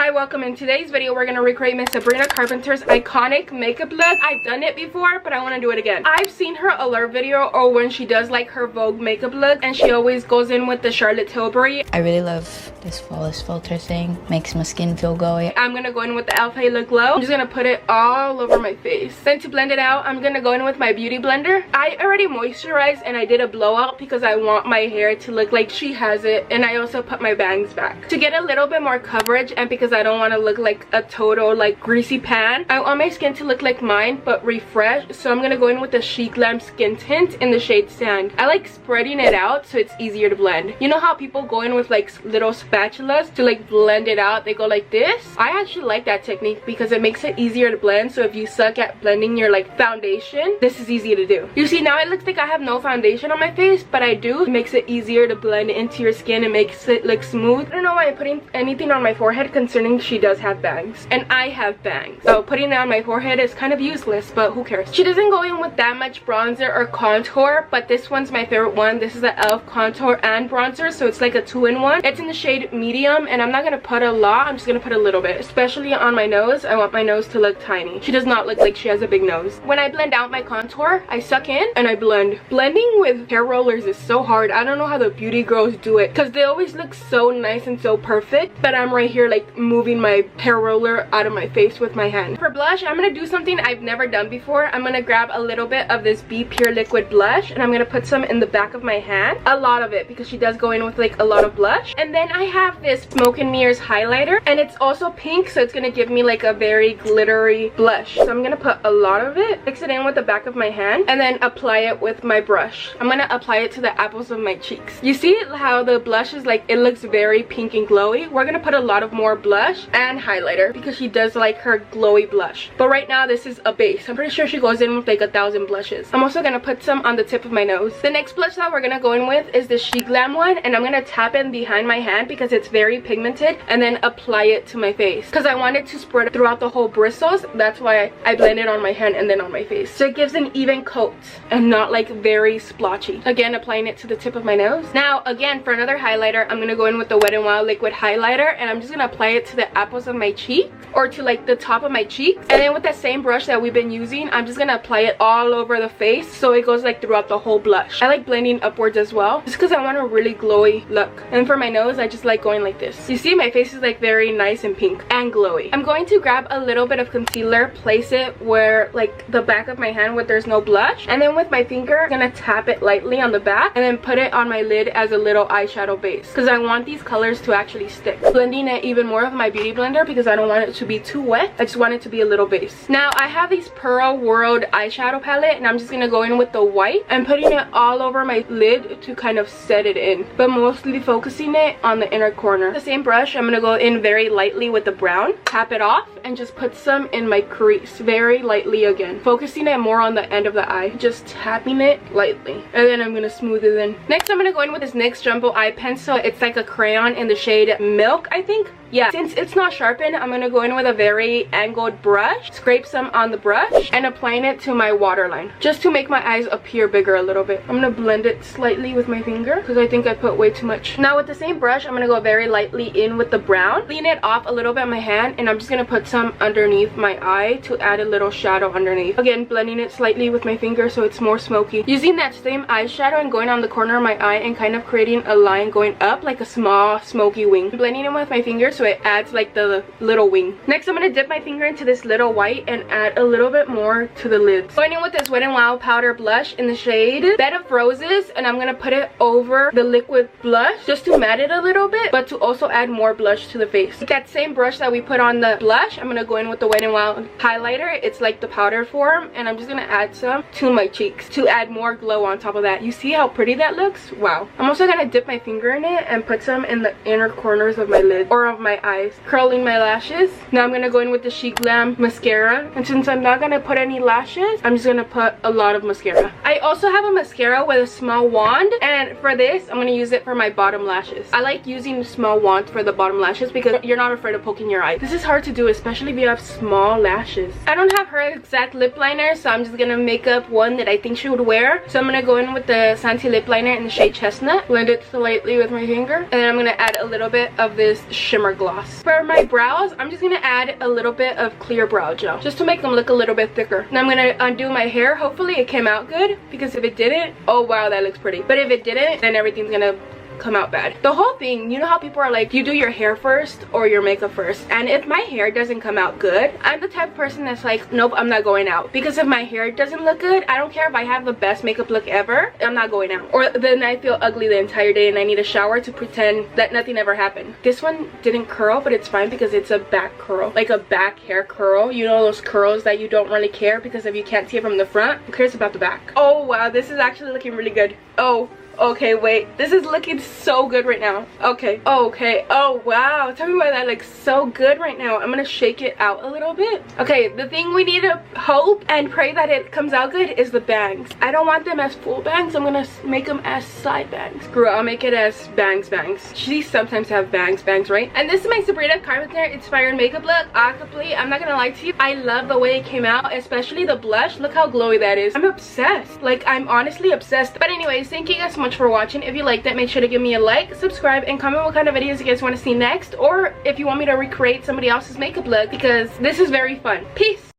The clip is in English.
Hi, welcome. In today's video we're going to recreate Miss Sabrina Carpenter's iconic makeup look. I've done it before, but I want to do it again. I've seen her alert video or when she does like her Vogue makeup look, and she always goes in with the Charlotte Tilbury. I really love this flawless filter thing. Makes my skin feel glowy. I'm going to go in with the Alpha Look Glow. I'm just going to put it all over my face. Then to blend it out, I'm going to go in with my beauty blender. I already moisturized and I did a blowout because I want my hair to look like she has it, and I also put my bangs back to get a little bit more coverage, and because I don't want to look like a total like greasy pan. I want my skin to look like mine but refreshed, so I'm gonna go in with the sheglam skin tint in the shade Sand. I like spreading it out so it's easier to blend. You know how people go in with like little spatulas to like blend it out? They go like this. I actually like that technique because it makes it easier to blend. So if you suck at blending your like foundation, this is easy to do. You see, now it looks like I have no foundation on my face, but I do. It makes it easier to blend into your skin and makes it look smooth. I don't know why I'm putting anything on my forehead concerning she does have bangs and I have bangs, so putting it on my forehead is kind of useless, but who cares. She doesn't go in with that much bronzer or contour, but this one's my favorite one. This is the e.l.f. contour and bronzer, so it's like a 2-in-1. It's in the shade medium, and I'm not gonna put a lot. I'm just gonna put a little bit, especially on my nose. I want my nose to look tiny. She does not look like she has a big nose. When I blend out my contour, I suck in and I blend. Blending with hair rollers is so hard. I don't know how the beauty girls do it because they always look so nice and so perfect, but I'm right here like moving my hair roller out of my face with my hand. For blush, I'm gonna do something I've never done before. I'm gonna grab a little bit of this Be Pure liquid blush and I'm gonna put some in the back of my hand, a lot of it, because she does go in with like a lot of blush. And then I have this Smoke and Mirrors highlighter, and it's also pink, so it's gonna give me like a very glittery blush. So I'm gonna put a lot of it, mix it in with the back of my hand, and then apply it with my brush. I'm gonna apply it to the apples of my cheeks. You see how the blush is like, it looks very pink and glowy? We're gonna put a lot of more blush and highlighter because she does like her glowy blush, but right now this is a base. I'm pretty sure she goes in with like 1,000 blushes. I'm also gonna put some on the tip of my nose. The next blush that we're gonna go in with is the sheglam one, and I'm gonna tap in behind my hand because it's very pigmented, and then apply it to my face because I want it to spread throughout the whole bristles. That's why I blend it on my hand and then on my face, so it gives an even coat and not like very splotchy. Again, applying it to the tip of my nose. Now again, for another highlighter, I'm gonna go in with the Wet n Wild liquid highlighter, and I'm just gonna apply it to the apples of my cheek or to like the top of my cheeks, and then with that same brush that we've been using, I'm just gonna apply it all over the face so it goes like throughout the whole blush. I like blending upwards as well just because I want a really glowy look. And for my nose, I just like going like this. You see, my face is like very nice and pink and glowy. I'm going to grab a little bit of concealer, place it where like the back of my hand where there's no blush, and then with my finger I'm gonna tap it lightly on the back and then put it on my lid as a little eyeshadow base because I want these colors to actually stick. Blending it even more with my beauty blender because I don't want it to be too wet. I just want it to be a little base. Now I have these Pearl World eyeshadow palette, and I'm just gonna go in with the white and putting it all over my lid to kind of set it in, but mostly focusing it on the inner corner. The same brush, I'm gonna go in very lightly with the brown, tap it off, and just put some in my crease very lightly again, focusing it more on the end of the eye, just tapping it lightly, and then I'm gonna smooth it in. Next, I'm gonna go in with this NYX Jumbo Eye Pencil. It's like a crayon in the shade Milk, I think. Yeah, since it's not sharpened, I'm gonna go in with a very angled brush, scrape some on the brush, and applying it to my waterline just to make my eyes appear bigger a little bit. I'm gonna blend it slightly with my finger because I think I put way too much. Now with the same brush, I'm gonna go very lightly in with the brown, lean it off a little bit on my hand, and I'm just gonna put some underneath my eye to add a little shadow underneath. Again, blending it slightly with my finger so it's more smoky. Using that same eyeshadow and going on the corner of my eye and kind of creating a line going up like a small smoky wing. Blending it with my finger so it adds like the little wing. Next, I'm gonna dip my finger into this little white and add a little bit more to the lids. Going in with this Wet n Wild powder blush in the shade Bed of Roses, and I'm gonna put it over the liquid blush just to matte it a little bit, but to also add more blush to the face. With that same brush that we put on the blush, I'm gonna go in with the Wet n Wild highlighter. It's like the powder form, and I'm just gonna add some to my cheeks to add more glow on top of that. You see how pretty that looks? Wow. I'm also gonna dip my finger in it and put some in the inner corners of my lid or of my eyes, curling my lashes. Now I'm gonna go in with the sheglam mascara, and since I'm not gonna put any lashes, I'm just gonna put a lot of mascara. I also have a mascara with a small wand, and for this I'm gonna use it for my bottom lashes. I like using the small wand for the bottom lashes because you're not afraid of poking your eye. This is hard to do, especially if you have small lashes. I don't have her exact lip liner, so I'm just gonna make up one that I think she would wear. So I'm gonna go in with the Santee lip liner in the shade Chestnut, blend it slightly with my finger, and then I'm gonna add a little bit of this shimmer more gloss. For my brows, I'm just gonna add a little bit of clear brow gel just to make them look a little bit thicker. Now I'm gonna undo my hair. Hopefully it came out good, because if it didn't, oh wow, that looks pretty. But if it didn't, then everything's gonna come out bad. The whole thing, you know how people are like, you do your hair first or your makeup first? And if my hair doesn't come out good, I'm the type of person that's like, nope, I'm not going out. Because if my hair doesn't look good, I don't care if I have the best makeup look ever, I'm not going out. Or then I feel ugly the entire day and I need a shower to pretend that nothing ever happened. This one didn't curl, but it's fine because it's a back curl, like a back hair curl. You know those curls that you don't really care because if you can't see it from the front, who cares about the back? Oh wow, this is actually looking really good. Oh, okay, wait, this is looking so good right now. Okay, oh wow, tell me why that looks so good right now. I'm gonna shake it out a little bit. Okay, the thing we need to hope and pray that it comes out good is the bangs. I don't want them as full bangs, I'm gonna make them as side bangs. Screw it, I'll make it as bangs. She sometimes have bangs, right? And this is my Sabrina Carpenter Inspired Makeup look. Acapulco, I'm not gonna lie to you, I love the way it came out, especially the blush. Look how glowy that is. I'm obsessed, like I'm honestly obsessed. But anyways, thank you guys so much for watching. If you liked it, make sure to give me a like, subscribe, and comment what kind of videos you guys want to see next, or if you want me to recreate somebody else's makeup look, because this is very fun. Peace.